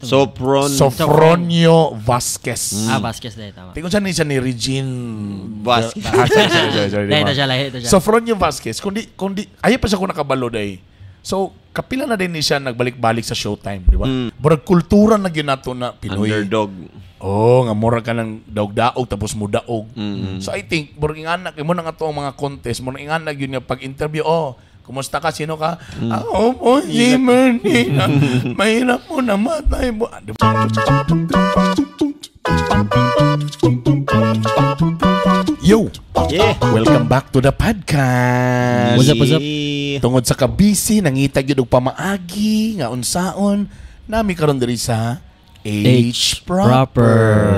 Sofronio Vasquez. Vasquez dahil tama. Tingnan siya ni Regine Vasquez. Sofronio Vasquez. Kundi ayaw pa siya kung nakabalo dahil. So, kapila na din siya nagbalik-balik sa Showtime, di ba? Murag kultura na ginato na Pinoy. Underdog. Nga mura ka ng daog-daog tapos mo daog. So, I think, murag inganak, mo na nga to ang mga contest, murag inganak yun yung pag-interview, kumusta ka? Sino ka? Ako po, si Martina. Mahirap po namatay po. Yo! Yeah! Welcome back to the podcast. What's up? Tungod sa kabisi, nangitag yun og pamaagi, nga unsaon, nami karon diri sa H Proper.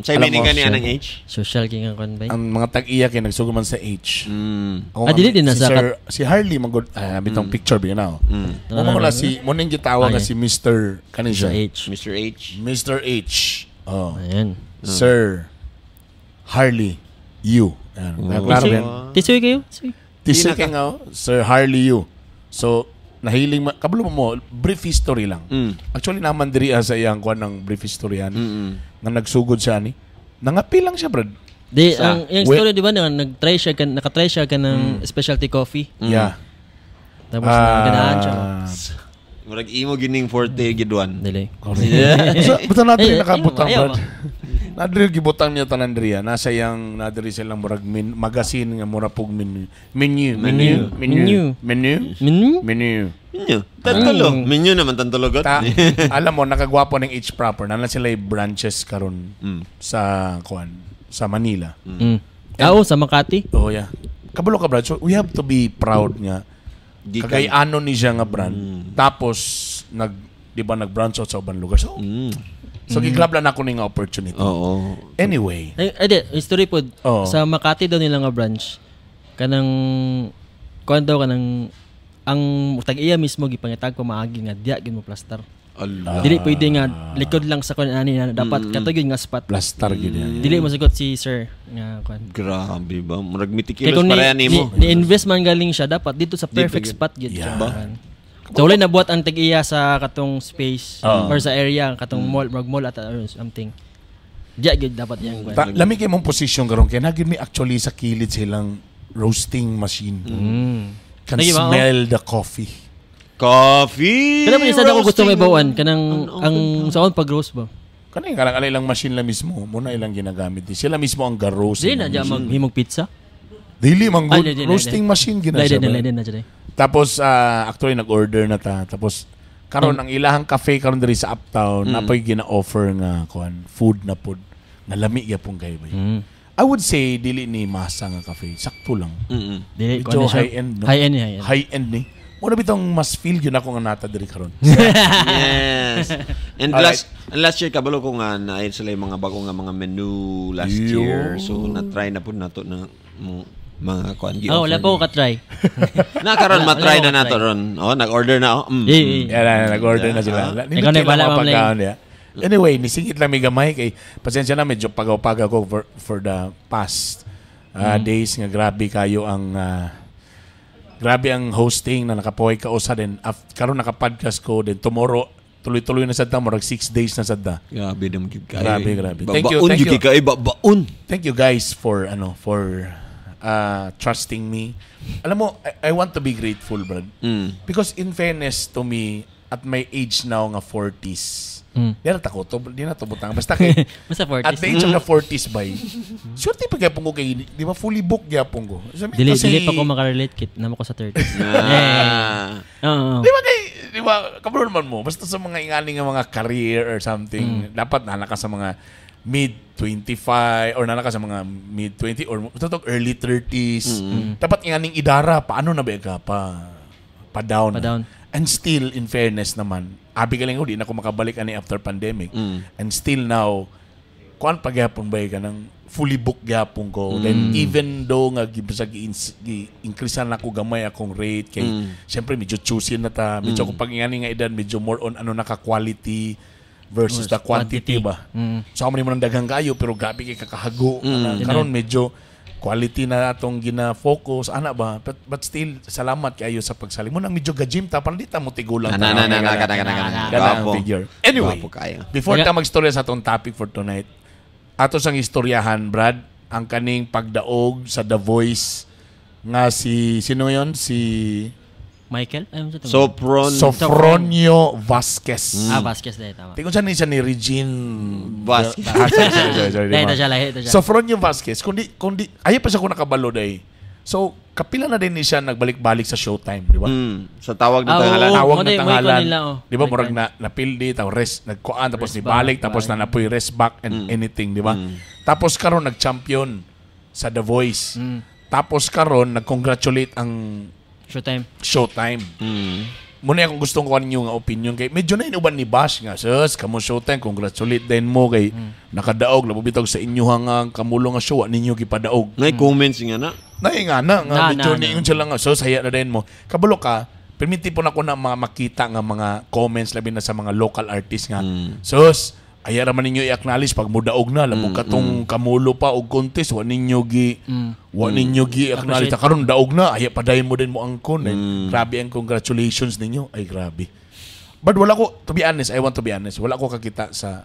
Sa'yo meaning ganyan ng H? Social king ang konbay. Ang mga tag-iya kay nagsuguman sa H. Dili din nasa si Harley magod bitong picture ba now. Mo na si moning gitawag nga si Mr. Kanisha H. Mr. H. Ayan. Sir Harley you. Klaro ba yan? Tisoy kayo? Tisoy kayo nga, Sir Harley you. So, nahiling kabalo mo brief history lang. Actually naman diri sa iyang kuan ng brief history yan. Nga nagsugod siya ni. Nangapi lang siya, brad. Yung story di ba nakatry siya ka ng specialty coffee. Yeah. Tapos ganaan siya. Murag imo gining 40 gidwan. Dili. So, buta natin nakabutang, brad. Nadiri gibutang niya tanan diriya. Nasa yang nadiri silang murag magazine nga mura pug menu. Tantalo. Menu naman tantologot. Alam mo, nakagwapo ng H Proper. Nala sila yung branches karon sa Manila. Sa Makati? Yeah. Kabalo ka, brad. So, we have to be proud nga. Kagayano ni siya nga brand. Tapos, nag-branch out sa ubang lugar. So, gigrab lang ako ng opportunity. Anyway. History po. Sa Makati daw nila nga branch. Ang tag-iya mismo gipangitag ko maagi nga diya gid mo plaster. Dili pwede nga likod lang sa ani na dapat katugid nga spot. Plaster gid yan. Dili mo sagot si sir nga kon. Grabe ba? Murag meticulous para yan nimo. Ni-invest man galing siya dapat dito sa perfect spot gid siya. So wala na buhat ang tag-iya sa katong space or sa area katong mall at something. Diya gid dapat yang kon. Lami kay mong position karon kay nagid mi actually sa kilid silang roasting machine. Can smell the coffee. Kaya mo isa ako gusto may bawan kanang ang saon pag roast ba? Kanang alay lang machine la mismo, muna ilang ginagamit. Sila mismo ang ga-roast. Dili na diya maghimog pizza. Dili man roasting machine gina siya. Dili. Tapos actually nag-order na ta. Tapos karon ang ilahang cafe karon diri sa Uptown, napoy gina-offer nga food na pod. Nalami gyapon kay bay. I would say dili ni masa nga cafe, sakto lang. Dili ko high-end, no? High-end ni. Muna bitong mas feel yun ako nga nata diri karon. Yes. And last year kabalo ko nga na sila yung mga bago nga mga menu last year. So na-try na po nato na mga kuan gi. Wala pa ko ka-try. Karon ma-try na nato ron. Nag-order na ako. Nag-order na sila. Ikaw na bala mamlay. Anyway, nisingit lang may gamay kay pasensya na medyo pagaw-pagaw ko for the past days nga grabe kayo ang grabe ang hosting na nakapoy ka usa din karon naka-podcast ko din tomorrow tuloy-tuloy na sadta murag 6 days na sadta. Grabe naman gyud kay. Grabe. Thank you guys for trusting me. Alam mo, I want to be grateful, brad. Because in fairness to me at my age now nga 40s. Di na to butang. Basta kay at the age of the 40s by. Sure ti pagapon ko kay di ba fully booked gyapon ko. Dili pa ko makarelate kit namo ko sa 30s. Di ba kabalo naman mo basta sa mga ingaling nga mga career or something dapat nana ka sa mga mid 25 or nana ka sa mga mid 20 or early 30s. Dapat ingaling idara paano na ba ka pa down. And still, in fairness naman, abi ka lang di na ako makabalik ani after pandemic. And still now, kuan pagyapon ba ka nang fully booked gyapon ko. Then even though nga gi-increase na ako gamay akong rate kay syempre medyo choosy na ta. Medyo ko pag-ingani nga edad medyo more on ano naka-quality versus the quantity ba. So ako man daghang kayo pero gabi kay kakahago. Karon medyo quality na atong gina-focus ana ba but still salamat kayo sa pagsalig mo nang medyo ga-gym ta para di ta mo tigulang figure. Anyway, before ta magstorya sa atong topic for tonight, ato sang istoryahan Brad ang kaning pagdaog sa The Voice nga sino yon si Michael Sofronio Vasquez. Vasquez dahil tama. Tingnan siya ni Regine Vasquez. Sorry. Sofronio Vasquez kundi ayo pa siya ko nakabalo day. So kapila na din siya nagbalik-balik sa Showtime, di ba? Sa tawag na tanghalan. Tawag na tanghalan. Di ba murag napildi taw rest nagkuan tapos nibalik tapos na napoy rest back and anything, di ba? Tapos karon nag-champion sa The Voice. Tapos karon nag-congratulate ang Showtime. Muna akong gustong kuha ninyo nga opinion kay medyo na inuban ni Bash nga sus kamo Showtime congratulate din mo kay nakadaog labubitog sa inyo nga kamulo nga show ninyo gipadaog. Nay comments nga na. Nay nga na medyo niingon sila nga sus saya na din mo. Kabalo ka permiti po na ko na mga makita nga mga comments labi na sa mga local artists nga sus aya ra man ninyo i-acknowledge pag mudaog na labo katong kamulo pa og contest wa ninyo gi acknowledge karon daog na aya padayon mo din mo angkon grabe ang congratulations ninyo ay grabe but wala ko to be honest I want to be honest wala ko kakita sa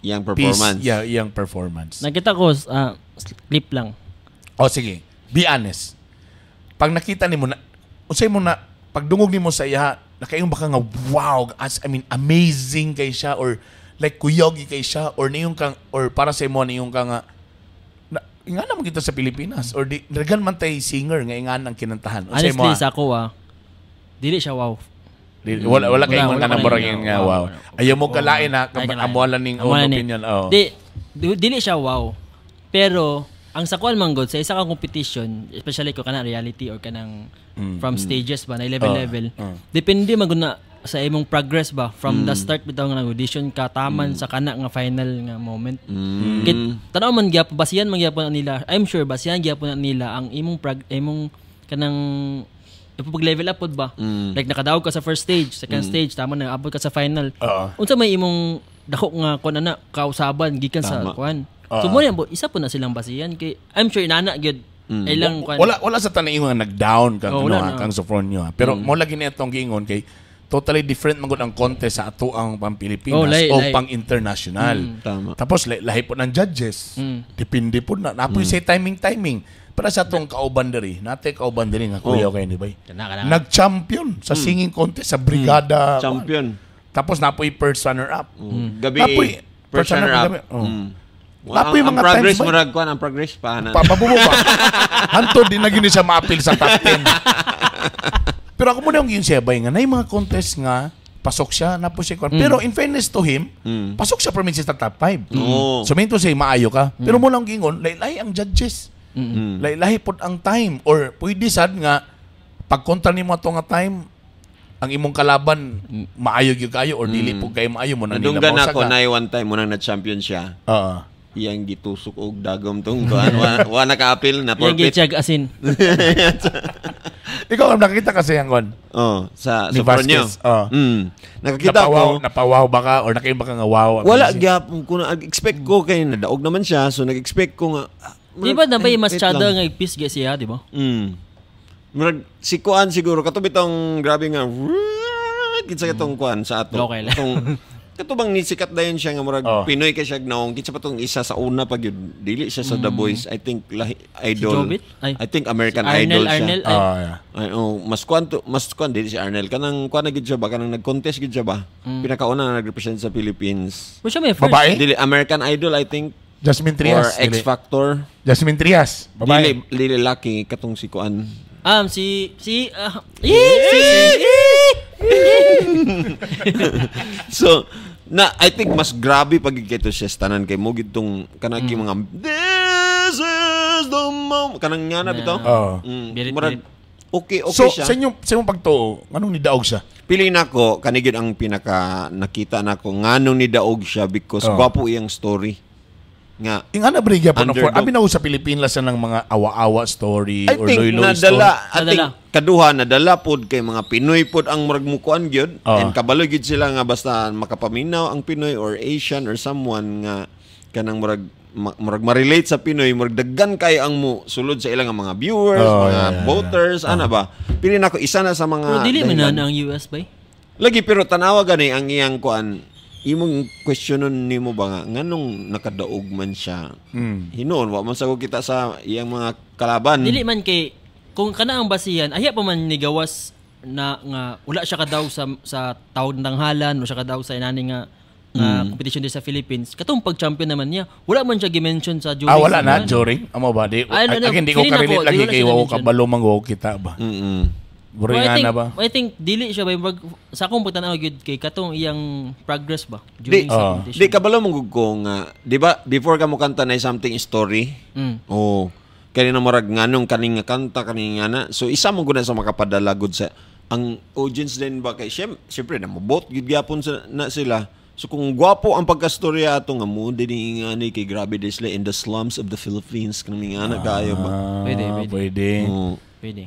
yang performance yang performance nakita ko clip lang sige be honest pag nakita nimo na unsay mo na pagdungog nimo sa iya nakaingon baka nga wow amazing kay siya or like kuyogi kay siya or niyong kang or para sa imo niyong kang nga naman kita sa Pilipinas or di regan man tay singer nga ingan ang kinantahan o honestly sa ako dili siya wow wala kay ingon kanang borang nga wow ayaw mo kalain na amualan ning opinion dili siya wow pero ang sakuan man god sa isa ka competition especially ko kana reality or kanang from stages ba na level depende man na sa imong progress ba from the start bitaw nga audition ka taman sa kana nga final nga moment tanaw man gyapon basihan man gyapon nila I'm sure basihan gyapon nila ang imong kanang pag level up pod ba like nakadaog ka sa first stage second stage tama na abot ka sa final unsa may imong dako nga kun ana kausaban gikan sa kuan so mo yan isa po na silang basihan kay I'm sure inana gyud ilang kuan wala sa tanay nga nag-down kang kang Sofronio pero mo lagi ni atong giingon kay totally different man gud ang contest sa ato ang pang-Pilipinas o pang-international. Tapos lahi po ng judges. Depende po na. Napoy say timing. Para sa atong kauban diri, natay kauban diri nga kuya kay ni bay. Nag-champion sa singing contest sa Brigada. Champion. Tapos napoy first runner-up. Gabi first runner-up. Napoy mga progress times murag kuan ang progress pa na. Pabubo ba? Hantod din na gini siya maapil sa top 10. Pero ako muna yung siya bay nga na yung mga contest nga pasok siya na po siya pero in fairness to him pasok siya permit sa top 5 so minto siya maayo ka pero mo lang gingon lahi ang judges lahi pod ang time or pwede sad nga pagkontra nimo ato nga time ang imong kalaban maayo gyud kayo or dili po kayo maayo mo na nila dunggan ako na one time mo nang na champion siya iyang gitusok og dagom tong kuan wa naka-appeal na forfeit yang asin ikaw ang nakita kasi ang kon sa Sofronio nakakita ko napawaw ba ka or nakaiba ka nga wow wala gyapon ko expect ko kay nadaog naman siya so nag-expect ko nga di ba na ba mas chada nga ipis gyud siya di ba si kuan siguro katubit tong grabe nga kinsa katong kuan sa ato tong katubang ni sikat dayon siya nga murag Pinoy kay siya naong kitsa pa tong isa sa una pag yun dili siya sa The Voice I think idol I think American Idol siya mas kuan dili si Arnel kanang kuan na gid siya ba kanang nag-contest gid siya ba pinakauna na nag-represent sa Philippines babae dili American Idol I think Jasmine Trias or X Factor Jasmine Trias babae dili laki katong si kuan so I think mas grabe pag ito siya tanan kay mo gitong kanang mga this is the moment kanang nga na bitaw okay so, siya sa inyong pagtuo nganong nidaog siya pili nako kanigid ang pinaka nakita nako nganong nidaog siya because gwapo iyang story nga ingana brigya po na for abi na sa Pilipinas ng mga awa-awa story or loy-loy story. I think kaduha nadala pod kay mga Pinoy pod ang murag mukuan gyud and kabalo gyud sila nga basta makapaminaw ang Pinoy or Asian or someone nga kanang murag ma-relate sa Pinoy, murag daggan kay ang mo sulod sa ilang mga viewers, mga voters, ana ba? Pili na ko isa na sa mga pero dili man na ang US bay. Lagi pero tanawa gani ang iyang kuan imong questionon nimo ba nga nganong nakadaog man siya hinuon wa man sagod kita sa iyang mga kalaban dili man kay kung kana ang basihan ahya pa man ni gawas na nga wala siya kadaog sa tawag ng tanghalan o siya kadaog sa inani nga competition din sa Philippines katong pag-champion naman niya wala man siya gi-mention sa jury wala na jury amo ba di again di ko ka-relate lagi kay wa ko kabalo manggo kita ba I think dili siya ba sa akong pagtanaw gyud kay katong iyang progress ba during sa competition. Di kabalo mong ko nga, di ba before ka mo kanta na something story. Kani na marag nganong kaning kanta kaning ana. So isa mo gud sa makapadala gud sa ang audience din ba kay syempre na mabot gid gyapon na sila. So kung gwapo ang pagkastorya ato nga mo dinhi nga ni kay grabe sila in the slums of the Philippines kaning ana kayo ba. Pwede.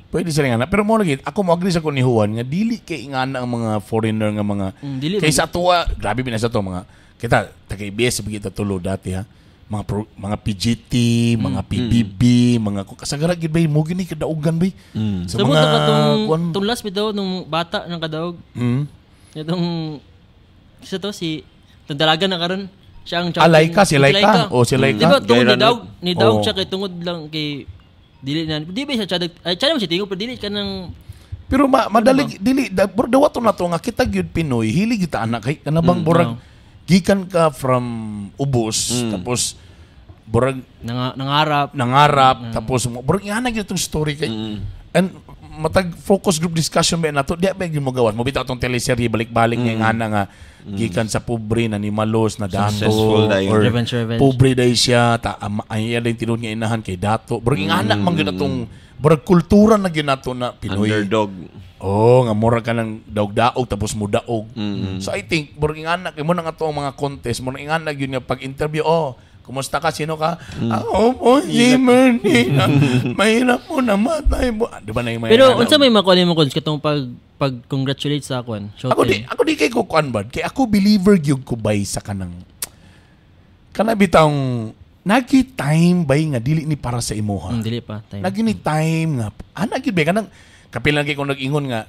Pwede sila nga. Pero mo lagi, ako mo agree sa ko ni Juan nga dili kay nga na ang mga foreigner nga mga kaysa tuwa, grabe binasa to mga kita taga-IBS kita tulo dati ha. Mga PGT, mga PBB, mga kasagara gid bay mo gini kadaugan bay. Sa mga katong last bitaw nung bata nang kadaog. Itong isa to si dalaga na karon siya ang champion. Si Laika. O si Laika. Diba tungod ni daog siya kay tungod lang kay dili na di ba siya chada mo siya tingog pero dili ka nang pero madali dili dawato na to nga kita gyud Pinoy hilig kita anak kay kanabang burag gikan ka from ubos tapos burag nangarap tapos burag ana gyud tong story kay and matag focus group discussion ba nato di ba gyud mo gawas mo bitaw tong teleserye balik-balik nga ana nga gikan sa pobre na ni malos na dato or pobre day siya ay din tinun nga inahan kay dato burag anak man gyud atong burag kultura na gyud nato na Pinoy underdog nga mura ka ng daog-daog tapos mo daog so I think burag anak kay mo na nga to ang mga contest mo na anak gyud nga pag interview kumusta ka? Sino ka? Ako po, si Mernina. Mahirap po namatay po. Di ba na yung pero unsa may makuha mo kung katong pag-congratulate sa akuan? Ako di kay ko kuan bad. Kay ako believer gyud ko bay sa kanang bitang nagi-time bay nga dili ni para sa imuha. Dili pa time. Nagi ni time nga. Gyud bay kanang kapilan kay ko nag-ingon nga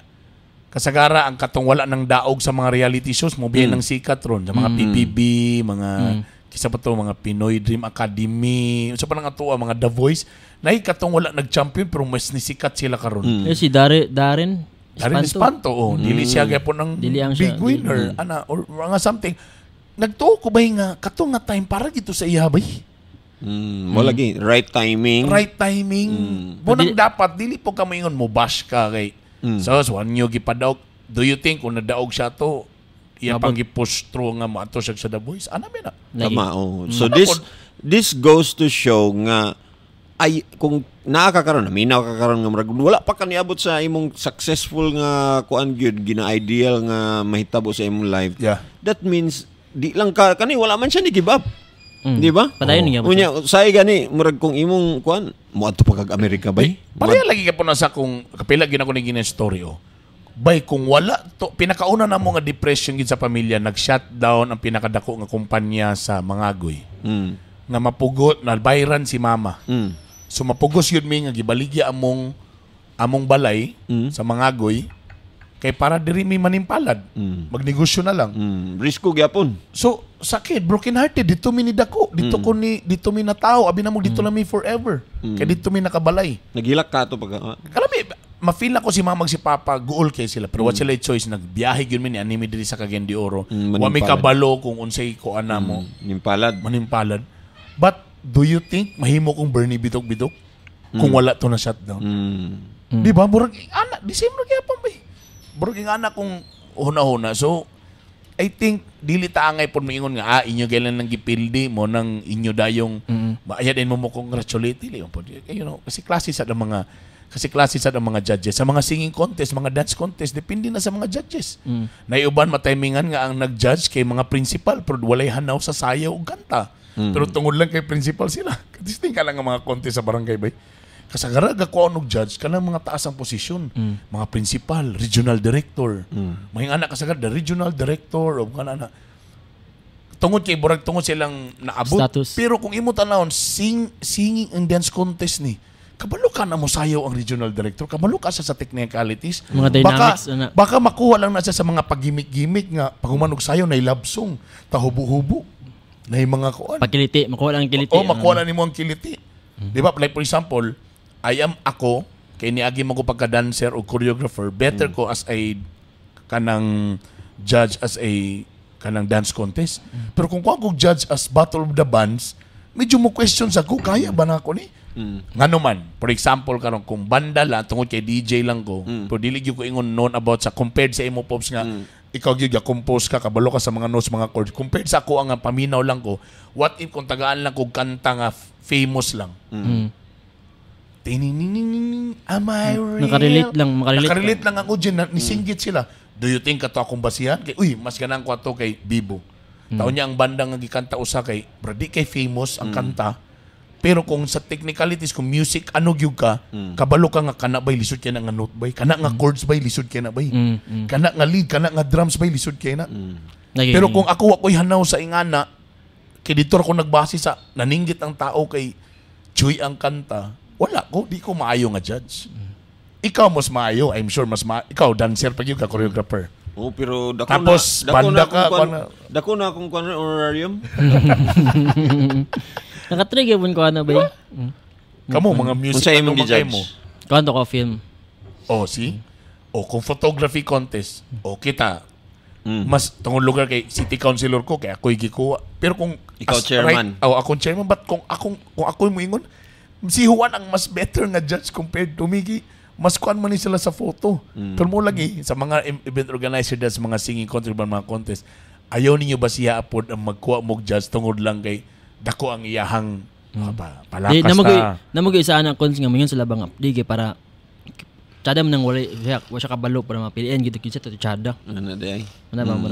kasagara ang katong wala nang daog sa mga reality shows mo biyan ng sikat ron sa mga PBB, mga kisa pa to mga Pinoy Dream Academy sa pa nga to mga The Voice na katong wala nag-champion pero mas nisikat sila karon. Si Darren Espanto dili siya gyapon ng big winner ana or mga something nagtuo ko ba nga katong nga time para gito sa iya bay mo lagi right timing mo nang dapat dili po ka moingon mo bash ka kay so wanyo gipadaog do you think kung nadaog siya to iya pang gi-push through nga maato siya sa The Voice ana ba na tama so this goes to show nga ay kung nakakaroon minaw kakaroon nga murag wala pa kaniabot sa imong successful nga kuan gyud gina-ideal nga mahitabo sa imong life that means di lang ka kani wala man siya ni give up di ba padayon niya unya say gani murag kung imong kuan moadto pa kag Amerika bay pareha lagi ka po na sa kung kapila gina ko ni gina story bay kung wala to pinakauna na mo nga depression gid sa pamilya nag-shutdown ang pinakadako nga kumpanya sa Mangagoy nga mapugot na bayran si mama so mapugos yun mi nga gibaligya among balay sa Mangagoy kay para diri mi manimpalad magnegosyo na lang risko gyapon so sakit broken hearted dito mi ni dako dito mi na tao abi na mo dito na mi forever kay dito mi nakabalay nagilak ka to pag kalami ma-feel na ko si mama si papa guol kay sila pero what sila choice nagbiyahe gyud mi ni anime diri sa Cagayan de Oro wa mi kabalo kung unsay ko ana mo manimpalad but do you think mahimo kong Bernie bitok-bitok kung wala to na shutdown di ba burag ana December gyapon ba burag ana kung huna-huna so I think dili ta angay pud moingon nga inyo gaylan nang gipildi mo nang inyo dayong maaya din mo congratulate dili po kasi klase sa mga judges sa mga singing contest mga dance contest depende na sa mga judges naiuban matimingan nga ang nag-judge kay mga principal pero walay hanaw sa sayaw ug kanta Pero tungod lang kay principal sila. Kadisting ka lang ang mga contest sa barangay bay. Kasagara ko anong judge kanang mga taas ang posisyon. Mga principal, regional director. Mga anak kasagara the regional director o kanana. Tungod kay burag tungod silang naabot. Status. Pero kung imo tanawon singing and dance contest ni kabalo ka na mo sayaw ang regional director, kabalo ka sa technicalities. Mga dynamics. Baka makuha lang na siya sa mga pagimik-gimik nga paghumanog sayaw na ilabsong, tahubo-hubo, na mga kuan. Pagkiliti, makuha lang ang kiliti. Makuha lang nimo ang kiliti. Di ba? Like for example, I am ako, kay niagi mo ko pagka-dancer o choreographer, better ko as a kanang judge as a kanang dance contest. Pero kung ko judge as Battle of the Bands, medyo mo question sa ko, kaya ba na ako ni? Nga naman, for example, karon kung banda lang, tungod kay DJ lang ko, pero dili ko ingon known about sa compared sa imo pops nga, ikaw gyud compose ka, kabalo ka sa mga notes, mga chords. Compared sa ako ang paminaw lang ko, what if kung tagaan lang ko kanta nga famous lang? Am I real? Nakarelate lang ako dyan, nisinggit sila. Do you think kato akong basihan? Uy, mas ganang ko ato kay Bibo. Taon niya ang banda nga gikanta usa kay, bradi kay famous ang kanta. Pero kung sa technicalities, kung music, ano gyud ka, kabalo ka nga kana bay, lisod kaya na nga note bay, kana nga chords bay, lisod kaya na bay, kana nga lead, kana nga drums bay, lisod kaya na. Pero kung ako'y hanaw sa ingana, kay dito ako nagbase sa naninggit ang tao kay Joy ang kanta, wala ko, di ko maayo nga judge. Ikaw mas maayo, I'm sure ikaw dancer pag ka choreographer. Oh, pero tapos banda ka, dako na akong honorarium. Nakatrigger mo ko ano ba? Kamo mga music ano mga mo? Kanto ko film. See? Kung photography contest, kita. Mas tungod lugar kay city councilor ko kay ako'y gikuha. Pero kung ikaw chairman. Akong chairman, but kung ako'y moingon, si Juan ang mas better nga judge compared to Miggy. Mas kuan man ni sila sa photo. Pero mo lagi sa mga event organizer sa mga singing contest mga contest, ayaw ninyo ba siya apod ang magkuha mo judge tungod lang kay dako ang iyahang palakas ta. Namagay sa anak cons nga mayon sa labang update para tsada man nang wala siya kabalo para mapilian gito kinsa to tsada. Ano day? Ano ba mo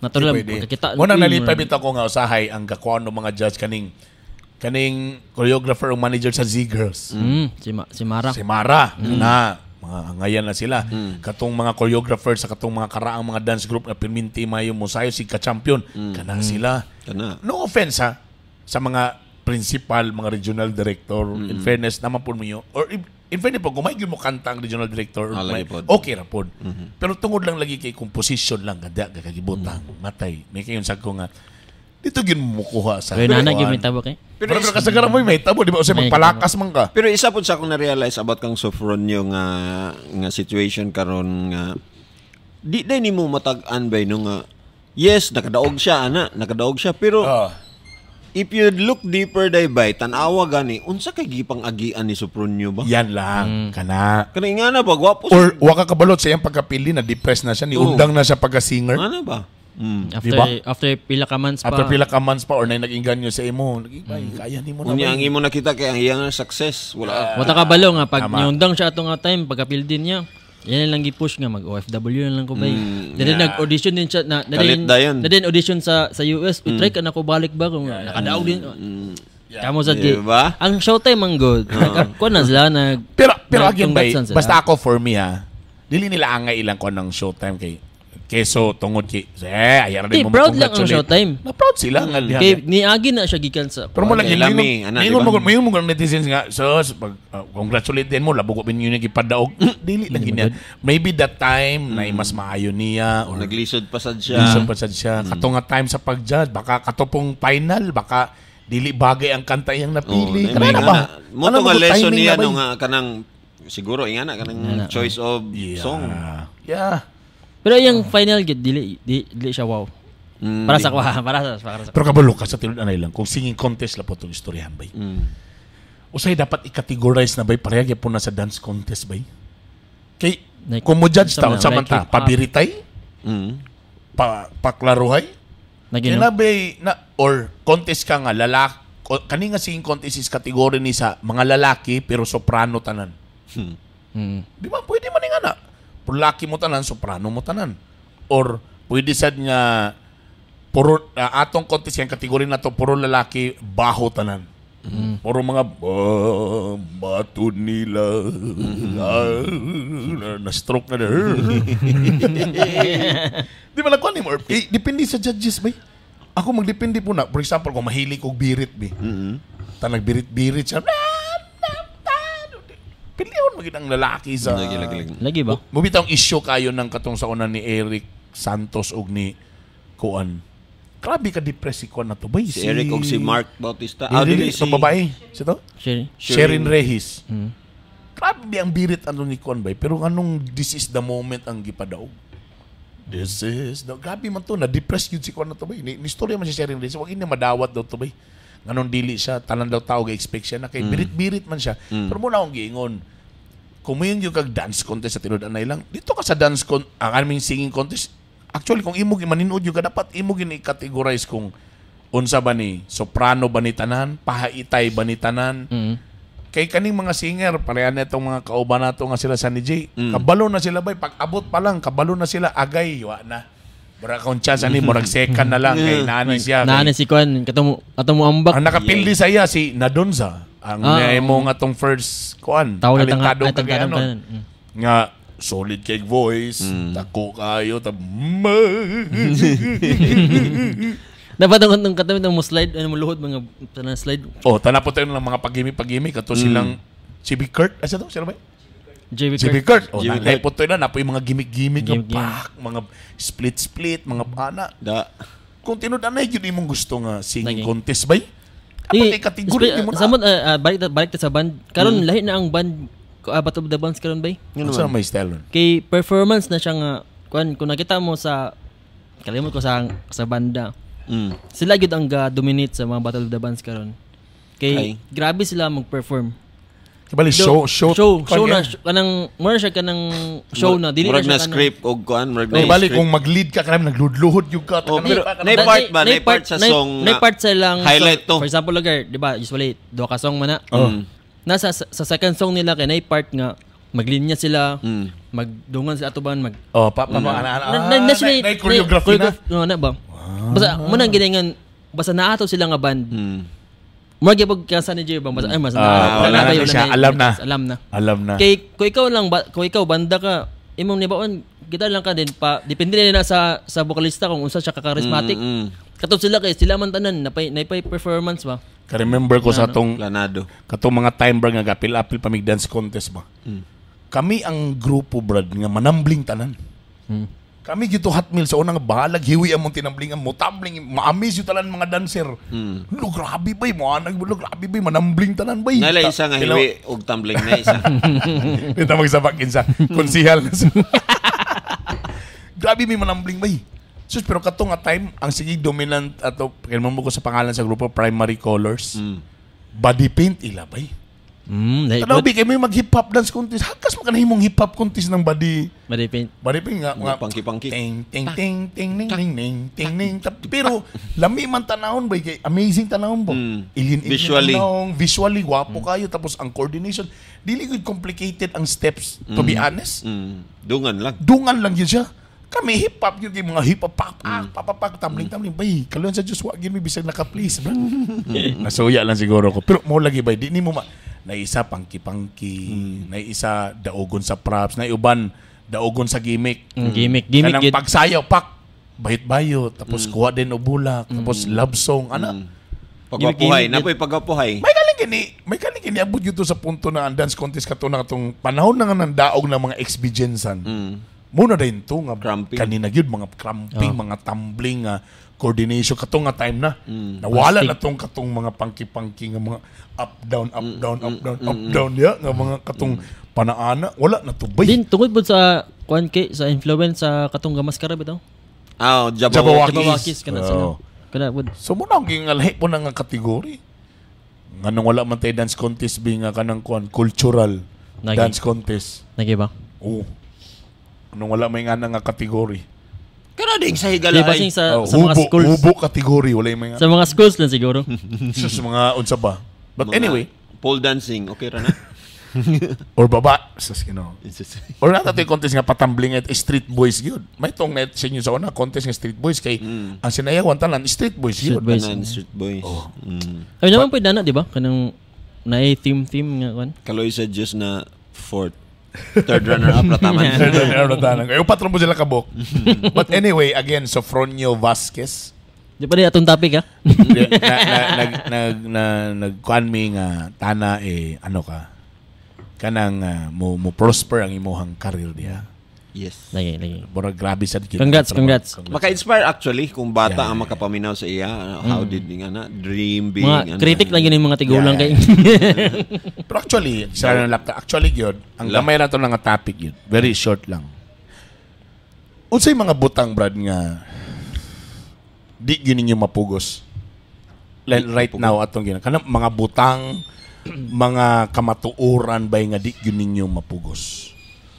natural kakita. Mo nang nalipay bitaw ko nga usahay ang gakuan ng mga judge kaning choreographer o manager sa Z-Girls. Si Mara. Na mga ngayon na sila. Katong mga choreographer sa katong mga karaang mga dance group na Piminti Mayo Musayo si ka-champion. Kana sila. No offense sa mga principal, mga regional director. In fairness naman po mo or in fairness po, kung may mo kanta ang regional director, okay ra po. Pero tungod lang lagi kay composition lang, gada, gagagibutang, matay. May kayon sa ko nga, dito gin mo kuha sa pero nana gyud may tabo kay. Pero kasagaran mo may tabo di ba usay magpalakas man ka. Pero isa pud sa akong na-realize about kang Sofronio nga situation karon nga di day nimo matag-an bay no nga yes nakadaog siya pero if you look deeper day bay tan-awa gani unsa kay gipang-agian ni Sofronio ba? Yan lang kana nga na ba gwapo or wa ka kabalot sa iyang pagkapili na depressed na siya ni undang na siya pagka-singer. Ano ba? After pila ka months pa or na nag-inganyo sa imo kaya nimo na unya ang imo nakita kay ang iyang success wala kabalo nga pag niundang siya atong time pagkapil din niya yan lang gi-push nga mag OFW lang ko bay then nag-audition din siya na then audition sa US try ka na ko balik ba kung nakadaog din kamo sa diba? Ang showtime ang good ko na sila pero again bay basta ako for me dili nila angay ilang ko ng showtime kay keso tungod kay ayara din mo proud lang ang showtime. Na proud sila nga diha. Kay niagi na siya gikan sa. Pero mo lang may mo netizens nga pag congratulate din mo labog bin yun gipadaog dili lang ginya. Maybe that time na mas maayo niya or naglisod pa sad siya. Kato nga time sa pag-judge baka katopong final baka dili bagay ang kanta iyang napili. Kana ba? Mo to nga lesson niya no nga kanang siguro ingana kanang choice of song. Yeah. Pero yung final gid dili siya wow. Para sa Pero kabalo ka sa tilod anay lang kung singing contest la po tong istoryahan bay. Usay dapat i-categorize na bay pareha gyud po na sa dance contest bay. Kay kung mo judge taon sa manta pabiritay? Paklaruhay? Kaya bay na or contest ka nga lalaki kani nga singing contest is category ni sa mga lalaki pero soprano tanan. Di ba pwede man nga na? Laki mo tanan, soprano mo tanan. Or pwede sad nga puro atong contest yung kategory na to puro lalaki baho tanan. Puro mga bato nila na-stroke na di ba nakuha ni mo? Depende sa judges ba? Ako magdepende po na. For example, kung mahilig kong birit ba? Ta nagbirit-birit siya. Pilihan maging ang lalaki sa... Lagi ba? Mubitang issue kayo ng katong sa una ni Eric Santos o ni Kuan. Grabe ka depressed si Kuan na to ba? Si Eric o si Mark Bautista. Si babae. Si to? Sherin Rehis. Grabe ang birit ano ni Kuan ba? Pero anong this is the moment ang gipadaog? This is the... Grabe man to. Na-depressed yun si Kuan na to ba? Ni-story man si Sherin Rehis. Huwag hindi madawat daw to ba? Anong dili siya? Tanan daw tao ga-expect siya na kay birit-birit man siya. Pero muna akong giingon. Kung mo yung kag-dance contest sa tinudanay lang, dito ka sa dance contest, ang aming singing contest, actually, kung imog maninood yung dapat imog i-categorize kung unsa ba ni soprano ba ni tanan, pahaitay ba ni tanan. Kay kaning mga singer, pareha na itong mga kauban nato nga sila sa ni Jay. Kabalo na sila ba? Pag abot pa lang, kabalo na sila, agay, wa na. Mura kung chance ani, murag second na lang. Kay nani siya. Nani si Kuan, katong mo ambak. Ang nakapildi sa iya, si Nadonza. Ang mo nga tong first Kuan. Talentado nga solid kay voice, tako kayo, dapat ang katabi ng mo slide, mo luhod mga slide. Oh, tanapot tayo ng mga pagimi kato silang JB Kurt, asa to? Sino ba? JB Kurt. Oh, naipot tayo na, napo yung mga gimmick, mga split, mga ana. Kung tinudanay, yun yung gusto nga singing contest ba? Dapat kategori mo na. Samot, balik sa band. Karon lahi na ang band, Battle of the Bands karon ba? Ano sa may style nun? Kay performance na siya nga, kung nakita mo sa, kalimot ko sa banda, sila yun ang dominate sa mga Battle of the Bands karon. Kay grabe sila mag-perform. Kabali, show na, kanang, mura siya kanang show na. Murag na script o kuan, murag na bali, kung mag-lead ka, kanang nagluhod yung ka. Na-part ba? Na-part sa song na na-part sa lang highlight to. For example, di ba, usually, do ka song man na. Nasa sa second song nila kay na-part nga maglinya sila, magdungan sa atuban, choreography na ba? Basta mo nang giningan basta naato sila nga band. Magyapag kasa ni Jay bang basta alam na. Kay kung ikaw banda ka, imong nibaon gitar lang ka din pa depende na sa vocalista kung unsa siya ka-charismatic. Katong sila kay sila man tanan napay performance ba. Ka-remember ko sa atong planado. Katong mga time bar nga gapil-apil pa mig dance contest ba. Kami ang grupo brad nga manambling tanan. Kami gito hot meal sa unang bahalag hiwi among tinamblingan mo tumbling ma-amaze yung tanan mga dancer. Lo grabe bay mo grabe bay manambling tanan bay. Nala isa nga hiwi og tumbling na isa. Ito magsabak insa konsihal. Grabe may manambling bay. Sus, pero katong nga time, ang sige dominant ato, kailan mo ko sa pangalan sa grupo, Primary Colors, body paint ilabay. Tanaw, kayo may mag-hip-hop dance contest. Hakas mo ka na himong hip-hop contest ng body paint. Body paint nga. Pangki-pangki. Ting. Pero, lami man tanahon ba? Amazing tanahon ba? Visually, wapo kayo. Tapos, ang coordination, dili good complicated ang steps, to be honest. Dungan lang yun siya. Kami hip-hop yung mga hip-hop papak tumbling bay kaluan sa Diyos wag yun may bisag naka-please bro. Nasuya lang siguro ko pero mo lagi bay di ni mo naisa pangki naisa daogon sa props naiuban daogon sa gimmick kanang pagsayaw bahit-bayo tapos kuha din o bulak tapos love song pagwapuhay napoy pagwapuhay may kaling kini abot yun sa punto na ang dance contest kato na katong panahon na nga ng daog ng mga ex-bijensan. Muna din to nga kanina gyud mga cramping, mga tumbling, coordination katong nga time na. Nawala na tong katong mga pangki-pangki nga mga up down ya nga mga katong panaana wala na to bay. Din tungod pud sa kuan sa influence sa katong gamaskara bitaw. Jabawakis kana sila. Kana pud. So muna ang gingalhi po nga kategory. Nganong wala man tay dance contest bi nga kanang kuan cultural dance contest. Nagiba? Oo. Nung wala may nga nga kategory. Kana ding sa higalaay. Sa mga schools. Hubo kategory. Wala may nga. Sa mga schools lang siguro. Sa mga unsa ba. But anyway. Pole dancing. Okay ra na? Or baba. Or nata ito yung contest nga patambling at street boys yun. May itong net sa inyo sa una, contest nga street boys. Kay ang sinayawan tanan, street boys yun. Street boys. Kami naman po yung dana, di ba? Kanang na-theme nga kan. Kaloy sa Diyos na fourth. Third runner-up na taman. Third runner-up na taman. Ayaw patron mo sila kabok. But anyway, again, Sofronio Vasquez. Di pa rin atong topic, ha? Nagkuhan mi nga tana ano ka kanang mo prosper ang imuhang career diha. Yes. Lagi. Murag grabe sad kita. Congrats. Maka-inspire actually kung bata ang makapaminaw sa iya. How did nga na dream being mga critic lang yun yung mga tigulang kay. Pero actually, sa laptop, actually yun, ang gamay na to nga topic yun. Very short lang. Unsay mga butang brad nga di yun ninyo mapugos. Like right now atong gina. Kanang mga butang, mga kamatuoran bay nga di yun ninyo mapugos.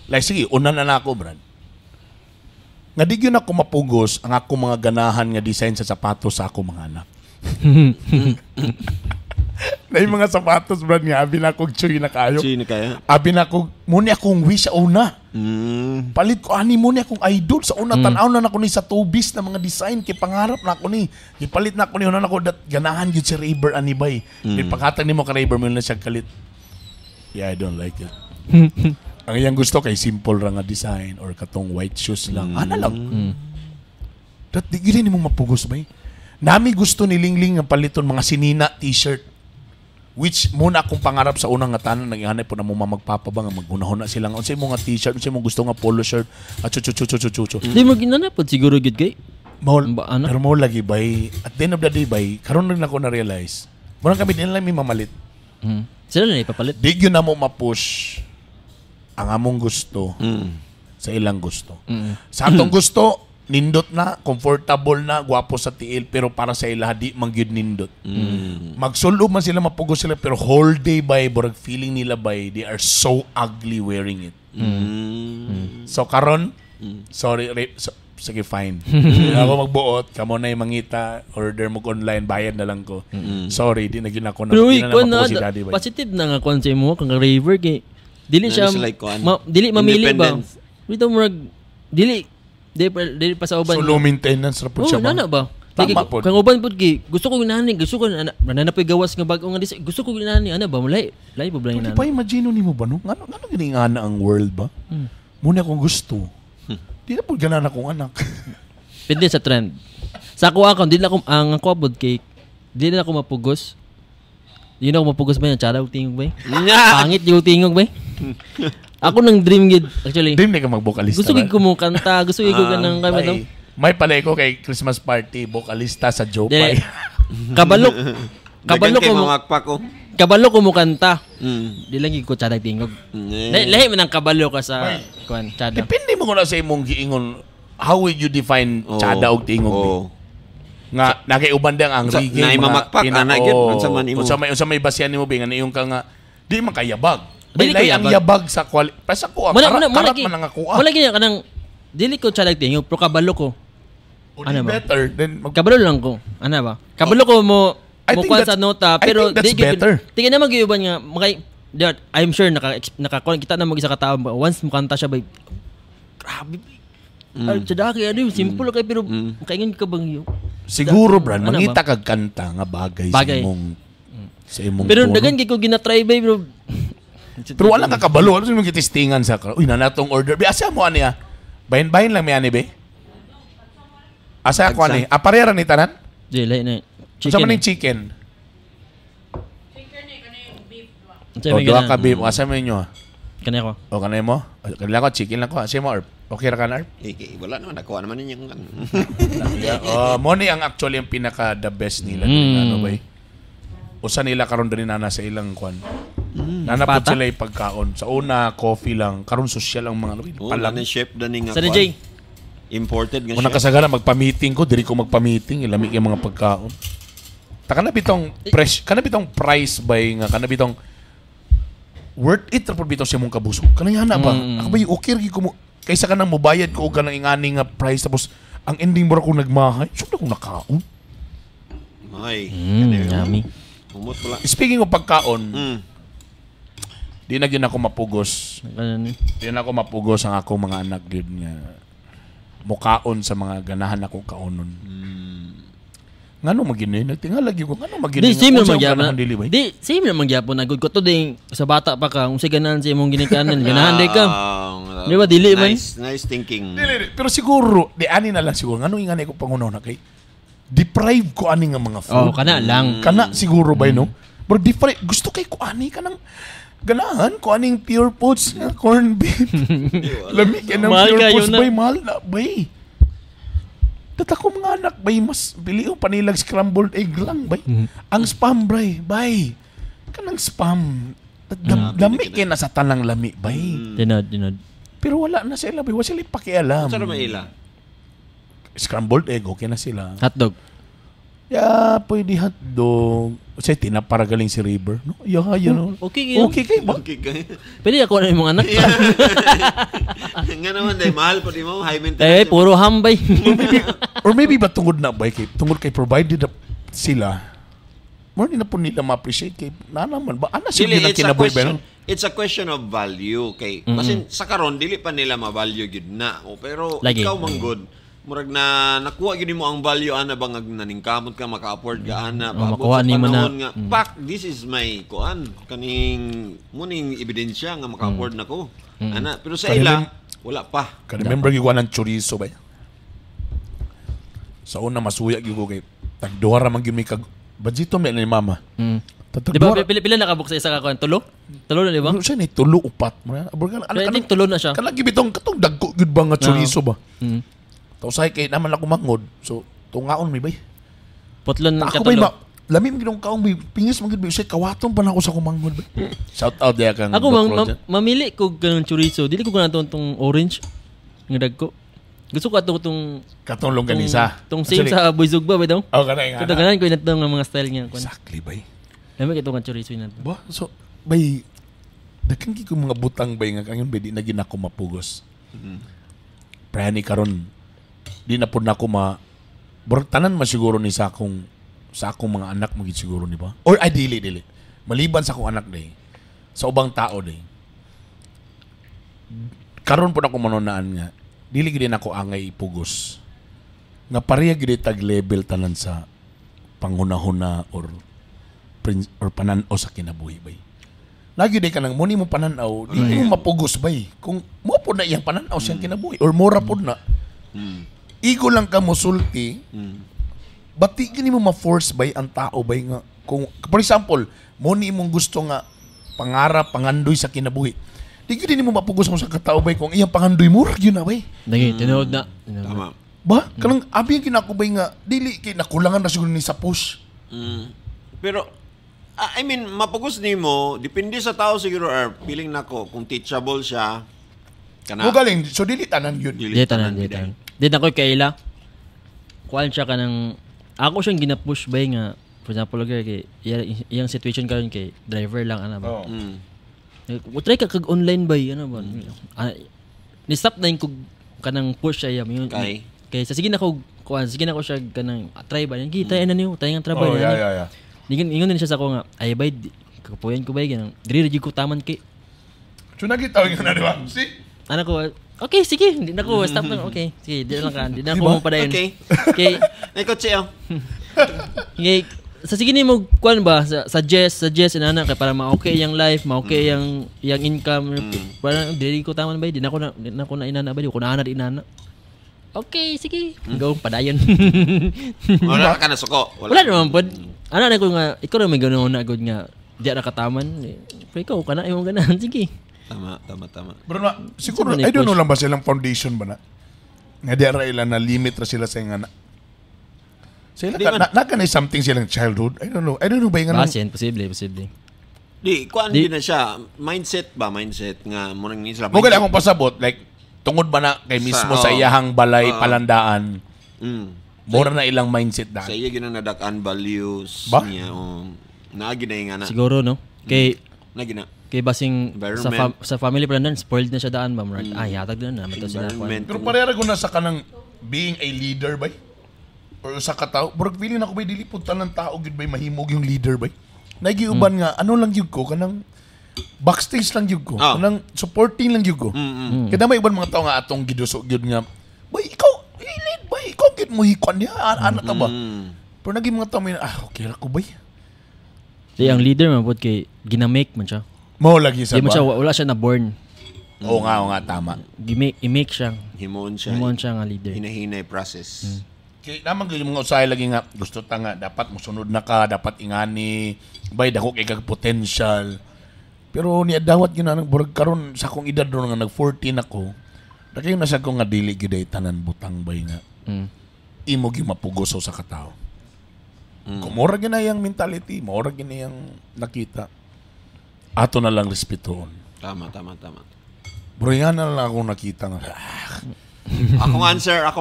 Like sige, una na ako brad. Nga di yun ako mapugos ang ako mga ganahan nga design sa sapatos sa ako mga anak. Na yung mga sapatos brad nga abi na akong chuy na kayo. Abi na akong muna akong wish sa una. Palit ko ani muna akong idol sa una tan-aw na ako ni sa tubis na mga design kay pangarap na ako ni. Ipalit na ako ni una ako dat ganahan gyud si Raver anibay. Pagkatag nimo ka Raver mo na siya kalit. Yeah, I don't like it. Ang iyang gusto kay simple ra nga design or katong white shoes lang. Ana lang. Dat di gili nimo mapugos bay. Nami gusto ni Lingling nga paliton mga sinina t-shirt. Which muna akong pangarap sa unang nga tanan naghanay po na mo magpapabang magunahon na sila unsay mo nga t-shirt unsay mo gusto nga polo shirt at chuchu. Di mo ginanapod siguro gid kay. Pero mo lagi bay at the end of the day bay karon rin ako na realize. Murang kami din lang may mamalit. Sila na ipapalit. Di gyud na mo ma-push ang among gusto sa ilang gusto. Sa atong gusto nindot na, comfortable na, gwapo sa tiil, pero para sa ila, di mangyud nindot. Magsulob man sila, mapugos sila, pero whole day by, borag feeling nila by, they are so ugly wearing it. So, karon, sorry, sige, fine. Ako magbuot, kamo na yung mangita, order mo online, bayad na lang ko. Sorry, di na gina ko na. Pero mapugos si daddy. Positive na nga kung sa'yo mo, kang Raver, kay, dili siya, dili mamili ba? Dito mo, Dili pa sa uban. So low maintenance ra pud siya. Nana ba? Tama po. Kang uban pud gusto ko ginani, gusto ko na poy gawas nga bag-o nga gusto ko ginani ana ba mulay po blang ina. Di pa imagine nimo ba no? Ngano gini nga na ang world ba? Muna akong gusto. Di na pud ganan akong anak. Pwede sa trend. Sa ako dili ako ang ako abod kay dili na ako mapugos. Di na ako mapugos ba yung tsara tingog ba? Pangit yung tingog ba? Ako nang dream gid actually. Dream na ka mag-vocalista. Gusto gid ko mo kanta, gusto gid ko kanang kami no. May pala ko kay Christmas party vocalista sa Jopay. Kabalo ko mo. Kabalo ko mo kanta. Di lang gid ko tsada tingog. Lahi man ang kabalo ka sa kuan tsada. Depende mo na sa imong giingon. How would you define tsada og tingog? Nga nakiuban dang ang reggae. Na mamakpak ana gid unsa man imo. Unsa may basyan nimo bingan iyong ka nga di man kayabag. Dili ang yabag sa sa ko karat man ang ako. Wala gid kanang dili ko tsada tingog pero kabalo ko. Ano ba? Better then kabalo lang ko. Ana ba? Kabalo ko mo kuan sa nota pero di better. Tingnan naman gyuban nga I'm sure kita na mag-isa ka tawo once mo kanta siya ba grabe. Ay tsada kay ano simple kay pero kaingon ka bang yo. Siguro brad mangita kag kanta nga bagay sa imong pero dagan gid ko ginatry ba bro. Pero wala ka kabalo. Ano yung gitistingan sa uy, nanatong order. Asa mo ani bahin-bahin lang may ani be? Asa ko ani? Aparera ni tanan? Dili na. Chicken. Sa maning chicken? Chicken ni kanay beef ba? O, duha ka beef. Asa mo inyo? Kanay ko. O, kanay mo? Kanay ko, chicken lang ko. Asa mo, Arp? Okay ra ka na, Arp? Wala naman. Nakuha naman ninyong Money ang actually ang pinaka the best nila. Ano ba usa nila karon din na sa ilang kwan. Nanapod sila yung pagkaon. Sa una, coffee lang. Karon social ang mga palang. Chef dani nga kwan. Sa imported nga siya. Unang kasagara, magpa-meeting ko. Diri ko magpa-meeting. Ilamig yung mga pagkaon. Kanabitong price ba nga? Kanabitong worth it rapod bitaw siya mong kabusog. Kanayana ba? Ako ba yung okay ko mo? Kaysa ka nang mubayad ko ka nang ingani nga price. Tapos, ang ending mo akong nagmahay. Siyempre akong nakaon. Ay. Yummy. Speaking of pagkaon, Di na gyud ako mapugos. Di na ako mapugos ang akong mga anak gyud nga mukaon sa mga ganahan akong kaunon. Ngano magini nagtingala gyud ko ngano magini. Di same man gyapon. Di same man gyapon agud ko to ding sa bata pa ka unsay ganahan sa imong ginikanan ganahan day ka. Di ba dili man? Nice thinking. Dili, pero siguro di ani na lang siguro ngano ingani ko pangunaw na kay deprive ko ani nga mga food. Kana lang. Kana siguro ba no? Pero deprive gusto kay ko ani kanang ganahan ko aning pure foods nga corn beef. Lami ka ng pure foods bay mahal na bay. Tatako mga anak bay mas pili o panilag scrambled egg lang bay. Ang spam bay. Kanang spam. Lami kay na sa tanang lami bay. Dinod. Pero wala na sila bay. Wala sila pakialam. Saan naman ila? Scrambled egg okay na sila. Hotdog. Pwede hotdog. Kasi tinaparagaling si River. No? Yun. Okay kay ba? Pwede ako na yung mga anak. Nga naman dahil mahal po di mo. High maintenance. Puro hambay. Or maybe ba tungod na ba? Tungod kay provided na sila. More na po nila ma-appreciate kay naman ba? Ano sila na kinabuhi ba? It's a question of value. Kay, kasi sa karon dili pa nila ma-value yun na. Pero lagi. Ikaw man good. Murag na nakuha gini mo ang value ana bang naningkamot ka maka-afford ka ana makuha ni mo na nga pak this is my kuan kaning muning ebidensya nga maka-afford nako ana pero sa ila wala pa remember gyud ng chorizo ba sa una masuya gyud ko kay tagduha ra man gyud mi kag budgeto mi ni mama di ba pila na kabuk sa isa ka kuan tulo na di ba siya ni tulo upat ano tulo na siya kalagi bitong katong dagko gyud ba nga chorizo ba usay kay naman ako mangod. So, tungaon may bay. Putlon ng katulo. Ako bay, lami mo ginong kaong bay. Pingis mo ginong usay, kawaton pa na ako sa kumangod bay. Shout out diya kang ako mamili ko ng chorizo. Dili ko na itong orange. Ng dagko. Gusto ko itong katong longganisa. Itong same sa Buizog ba ba daw? Kanay nga. Kadaгаnan ko yung mga style niya. Exactly bay. Lami ko itong chorizo na ito. Ba? So, bay, dakangi ko mga butang bay nga kanyan bay, di na ginako mapugos. Prani karon di na po na ako tanan masiguro ni sa akong mga anak magiging siguro ni ba? Or dili. Maliban sa akong anak day. Sa ubang tao day. Karon po na ako manunaan nga. Dili gid ako angay ipugos. Nga pareha gid tag level tanan sa panghunahuna or pananaw sa kinabuhi bay. Lagi day kanang muni mo pananaw, di mo mapugos bay. Kung mo po na iyang pananaw siyang kinabuhi or mura po na. Igo lang ka musulti, bati gini mo ma-force bay ang tao bay nga. Kung, for example, muni mong gusto nga pangarap, pangandoy sa kinabuhi. Di gini mo mapugos mo sa katao bay kung iyang pangandoy mo, yun na bay. Tinood na. Tama. Ba? Kanang abi yung kinakubay nga, dili, nakulangan na siguro ni sa push. Pero, I mean, mapugos ni mo, depende sa tao siguro, feeling nako kung teachable siya, kana. Galing, so dili tanan yun. Dili tanan. Di na ko kaila. Kuan siya kanang ako siyang gina-push by nga for example kay iyang situation karon kay driver lang ana ba. Try ka kag online bay ana ba. Ni stop na ko kanang push siya yun. Kay sa sige na ko siya kanang try ba yan kita na niyo tayo nga trabaho yeah. Ingon din siya sa ko nga ay bay kapuyan ko bay ganang diri ko taman kay. So nakita nga na di ba? See? Ana ko okay, sige. Hindi na ko. Stop lang. Okay. Sige, di na lang ka. Di na ako mapadayon. Okay. Naikotse ako. Okay. Sa sige ni mo, kuan ba? Suggest, inana. Kaya para ma-okay yung life, ma-okay yung income. Parang, di ko taman ba? Di na ko na inana ba? Di ko na inana. Okay, sige. Go, padayon. Wala ka na suko. Wala naman po. Ano na ko nga, ikaw na may ganoon na agad nga. Di na kataman. Pero ikaw, ka na yung ganahan. Sige. Tama. Bro na, siguro, I don't know lang ba silang foundation ba na? Nga di ara na limit ra sila sa yung anak. Sila na something silang childhood. I don't know ba yung anak? Basin, posible. Di, kuan din na siya. Mindset nga mo nang nila. Mo gali akong pasabot like tungod ba na kay mismo sa iyahang balay palandaan. Mura na ilang mindset da. Sa iya ginanadak-an values niya. Naagi na yung anak. Siguro no. Kay basing sa family palandan spoiled na siya daan ba murag yatag din na mato sila. Pero parehara ko na sa kanang being a leader bay or sa katao murag feeling ako bay dili pud tanan tao gid bay mahimog yung leader bay nagiuban nga ano lang gyud ko kanang backstage lang yun ko. Kanang supporting lang yun ko. Kada may ibang mga tao nga atong gidusog yun nga, bay, ikaw, lead, bay, ikaw git mo hikon niya, ano ta ba? Pero naging mga tao may, okay ra ko, bay. Di, ang leader man po kay ginamake man siya. Mo lagi sa ba? Wala siya na born. Oo nga, tama. I-make siya. Himon siya nga leader. Hinahinay process. Kaya naman yung mga usahay lagi nga, gusto ta nga, dapat musunod na ka, dapat ingani, bay, dako kay kag potential. Pero niya dawat yun na, burag karon sa akong edad doon nga, nag-14 ako, nakayon na siya ko nga dili giday tanan butang bay nga. Imo gi mapugoso sa katao. Kung mura gina yung mentality, mura gina yung nakita, ato na lang respetoon. Tama. Bro, yan na lang akong nakita nga. Akong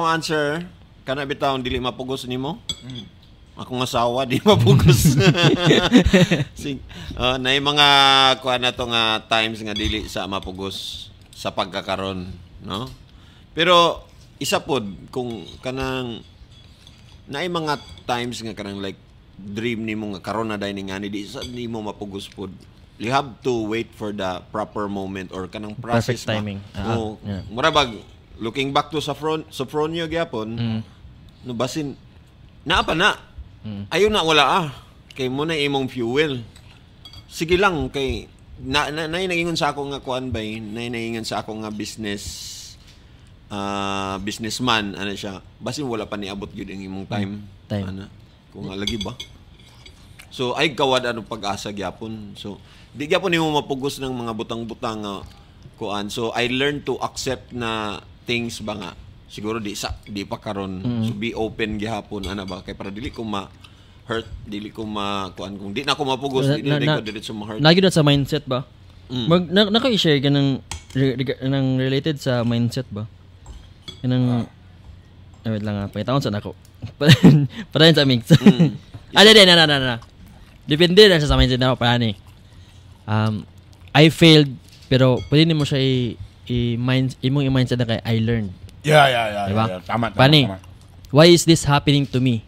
answer, kana bitaw dili mapugos nimo? Akong asawa di mapugos. Nay mga kuan na to nga times nga dili sa mapugos sa pagkakaron, no? Pero isa pod kung kanang nay mga times nga kanang like dream nimo nga karon na dining ani di sa nimo mapugos pod. You have to wait for the proper moment or kanang process. Perfect timing. Murabag looking back to Sofronio gyapon. No basin naapa na. Ayun na wala kay mo na imong fuel. Sige lang kay naingon sa ako nga kuan bay, naingon sa ako nga businessman ano siya. Basin wala pa niabot gyud ang imong time. Ana kung lagi ba. So ay kawad ano pag-asa gyapon. So di gyapon nimo mapugos ng mga butang-butang kuan. So I learned to accept na things ba nga siguro di pa karon. So be open gihapon ana ba kay para dili ko ma-hurt, dili ko kuan kung di na ako mapugos, dili ko diretso ma-hurt. Lagi na sa mindset ba? Naka-share ka ng related sa mindset ba? Kanang wait lang pakitaon sa nako. Para sa mix. Na. Depende na sa mindset na para ni. I failed pero pwede mo siya imong i-mindset na kay I learned. Yeah. Diba? Tama. Why is this happening to me?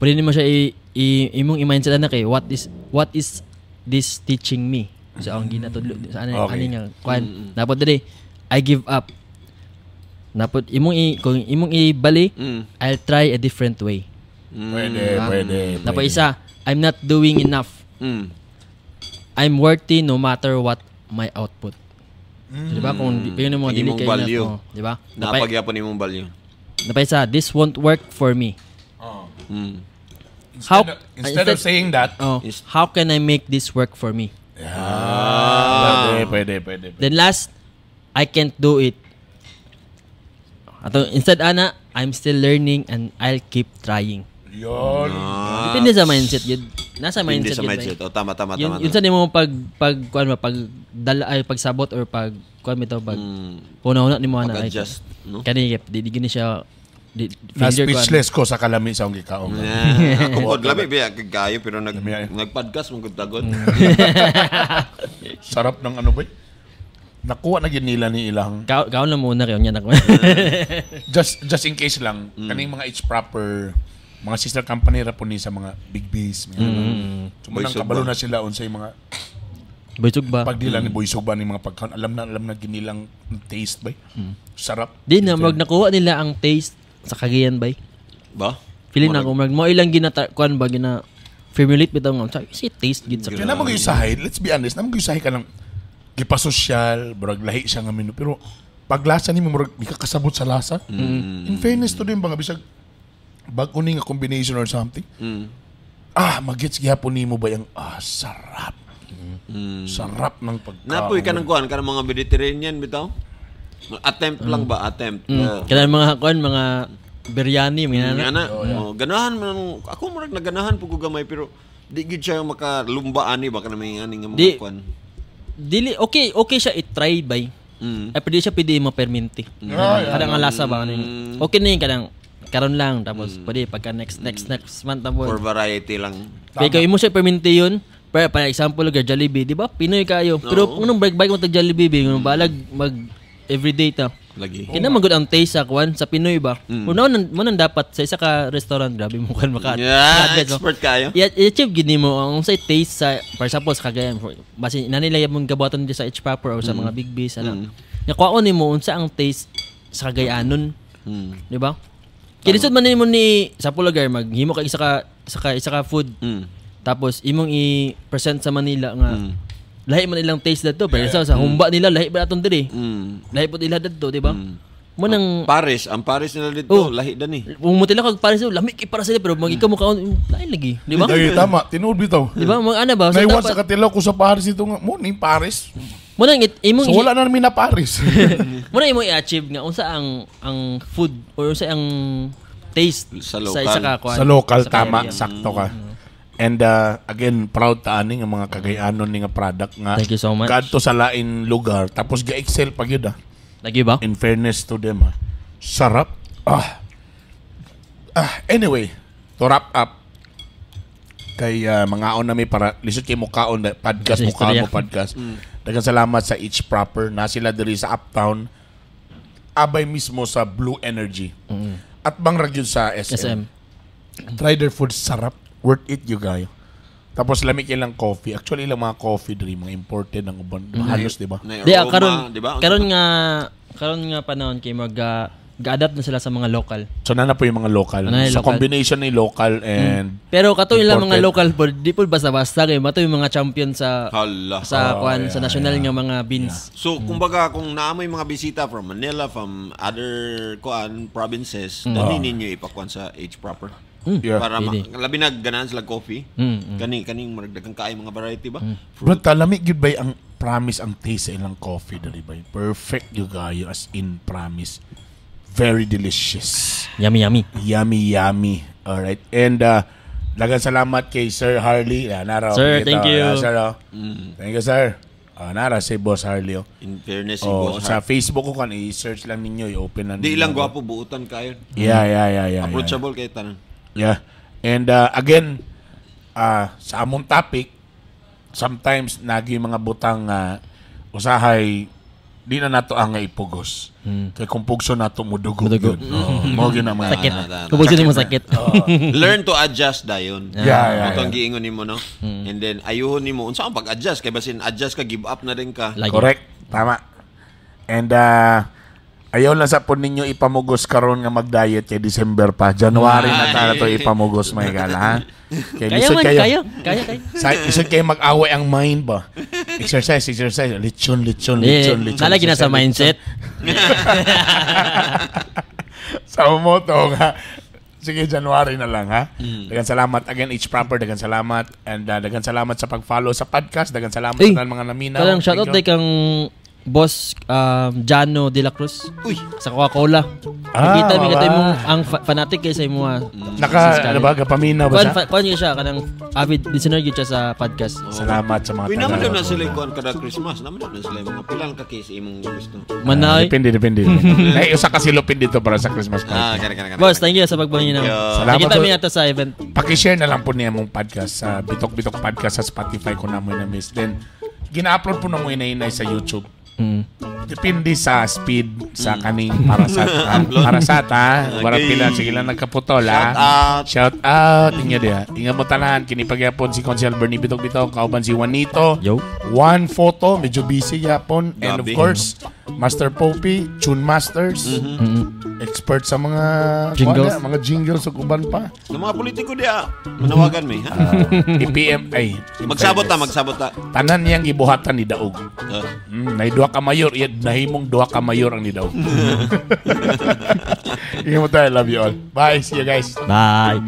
Pwede mo siya imong i-mindset na kay what is this teaching me? So ang ginatudlo sa ani nga kwan. Dapat dili I give up. Dapat kung imong ibali, I'll try a different way. Pwede. Dapat isa, I'm not doing enough. I'm worthy no matter what my output. So, diba? Kung yun mo dili kayo na to, diba? Napagyapon imong value. Dapat isa, this won't work for me. Instead of saying that, how can I make this work for me? Pwede. Then last, I can't do it. Instead, I'm still learning and I'll keep trying. Yun. Depende sa mindset yun. Nasa mindset yun. Mindset. Tama. Yun sa mo pagsabot or pag una-una ni mo na. Pag-adjust. No? Kani, di gini siya na-speechless ko sa kalami sa akong gikaong. Ako pod lami biya kagayo pero nag-podcast mong gudtagon. Sarap ng ano ba? Nakuha na gid nila ni ilang. Kaon lang muna kayo niya nako. Just in case lang kaning mga It's Proper mga sister company ra po ni sa mga big base. Sumunang kabalo na sila unsay mga Boysog ba? Pag di lang ni Boysog ba ni mga pagkaon alam na ginilang taste ba? Sarap. Di na mag nakuha nila ang taste sa Cagayan ba? Ba? Feeling na ko mo ilang kuan ba gina formulate bitaw nga si taste gid sa. Kaya na mag-usahay, let's be honest, na mag-usahay ka lang gipa-social, brag lahi siya nga menu pero paglasa ni mo murag di ka kasabot sa lasa. In fairness to din ba nga bisag bag-o ni nga combination or something. Magets gihapon nimo ba yung sarap. Sarap ng pagkaon. Napoy ka ng kuan kanang mga Mediterranean bitaw. Attempt lang ba? Attempt. Kanang mga kuan mga biryani ganahan man ako murag naganahan pug gamay pero di gid siya makalumba ani ba kanang mga nga mga kuan. Dili okay siya i-try by. Ay pwede siya ma-perminti. Kadang ang lasa ba okay na yung karon lang tapos pwede pagka next month tapos for variety lang. Kaya imo siya perminti yun. For example, Jollibee, di ba? Pinoy kayo. Pero unong bike mo tag Jollibee, balag everyday ta. Lagi. Kina magud ang taste sa kwan sa Pinoy ba? Una man dapat sa isa ka restaurant grabe mo kan maka. Expert kayo. I-achieve gid nimo ang sa taste sa for example sa Cagayan. Basi nanilay mong gabuton di sa H proper o sa mga Big B's ana. Nya kwaon nimo unsa ang taste sa Cagayanon. Di ba? Kinisod man nimo ni sa Pulagar maghimo ka isa ka food. Tapos imong i-present sa Manila nga lahi man ilang taste dito pero sa humba nila lahi ba aton diri. Lahi pud ila dito, di ba? Mo nang ang Paris nila dito lahi dan ni. Kung mo tila kag Paris lami kay para sila pero magika mo kaon lahi lagi, di ba? Ay tama, tinuod bitaw. Di ba? Mag ana ba? So dapat sa katilaw ko sa Paris ito nga mo ni Paris. Mo nang imong so wala na namin na Paris. Mo nang imong i-achieve nga unsa ang food or unsa ang taste sa local. Sa local tama, sakto ka. And again, proud ta ani nga mga Cagayanon ni nga product nga. Thank you so much. Kadto sa lain lugar tapos ga-excel pa gyud. Lagi ba? In fairness to them, sarap. Anyway, to wrap up kay mangaon na may para lisod kay mo kaon podcast mo podcast. Daghang salamat sa Each Proper na sila diri sa Uptown. Abay mismo sa Blue Energy. At bang ragyod sa SM. Try their food, sarap. Worth it you guys. Tapos lamig ilang coffee. Actually ilang mga coffee diri mga imported ng uban. Halos, di ba? Di karon nga panahon kay ga-adapt na sila sa mga local. So na po yung mga local. So combination ni local and pero kato ilang mga local po di po basta-basta kay mato yung mga champion sa sa national nga mga beans. So kumbaga kung naamoy mga bisita from Manila, from other provinces, dali ninyo ipakuan sa H Proper. Para labi na ganahan sila coffee. Kaning maragdagang kaay mga variety ba? Bro, talamig gyud bay ang promise ang taste sa ilang coffee dali bay. Perfect you gayo as in promise. Very delicious. Yummy. Yummy. All right. And daghang salamat kay Sir Harley. Sir, thank you. Thank you, sir. Nara si Boss Harley. In fairness, si Boss sa Facebook ko kan i-search lang ninyo, i-open na ninyo. Di ilang gwapo buutan kayo. Yeah. Approachable kayo tanan. Yeah. And again, sa among topic, sometimes nagi mga butang usahay di na nato ang ipugos. Kay kung pugso nato mudugog yun. Mo gyud na mga sakit. Kung pugso mo sakit. Learn to adjust dayon. Yeah. Ito ang giingon nimo no. And then ayuhon nimo unsa ang pag-adjust kay basin adjust ka give up na rin ka. Correct. Tama. And ayaw lang sa po ninyo ipamugos karon nga mag-diet kay December pa. January na tala to ipamugos may gala ha. Kaya. Isod kayo mag-away ang mind ba? Exercise. Lechon. Nalagi na sa mindset. Sa moto nga. Sige, January na lang ha. Daghang salamat again H Proper, daghang salamat and daghang salamat sa pag-follow sa podcast, daghang salamat sa mga naminaw. Parang shoutout kay kang Boss Jano de la Cruz sa Coca-Cola. Nakita mi katay mong ang fanatic kay sa imo. Naka paminaw ba siya? Kuan siya kanang avid listener gyud siya sa podcast. Salamat sa mga taga. Naman na sila kuan kada Christmas, naman na sila mga pilang ka case imong gusto. Manay. Depende. Ay usa ka silupin dito para sa Christmas party. Boss, thank you sa pagbangin namo. Nakita mi ato sa event. Paki-share na lang po niya mong podcast sa Bitok Podcast sa Spotify ko na mo na miss. Then gina-upload po na mo inay sa YouTube. Depende sa speed sa kaning para sa barat pila sige lang nagkaputol shout out inyo dia inga mo tanan kini pagyapon si Consul Bernie Bitok kauban si Juanito one photo medyo busy yapon and of course Master Poppy Tune Masters expert sa mga jingles ug uban pa ng mga politiko dia manawagan mi IPM ay magsabot ta tanan niyang gibuhatan ni Daog nay duha ka mayor nahimong duha ka mayor ang ni Daog ingat mo tayo love you all bye see you guys bye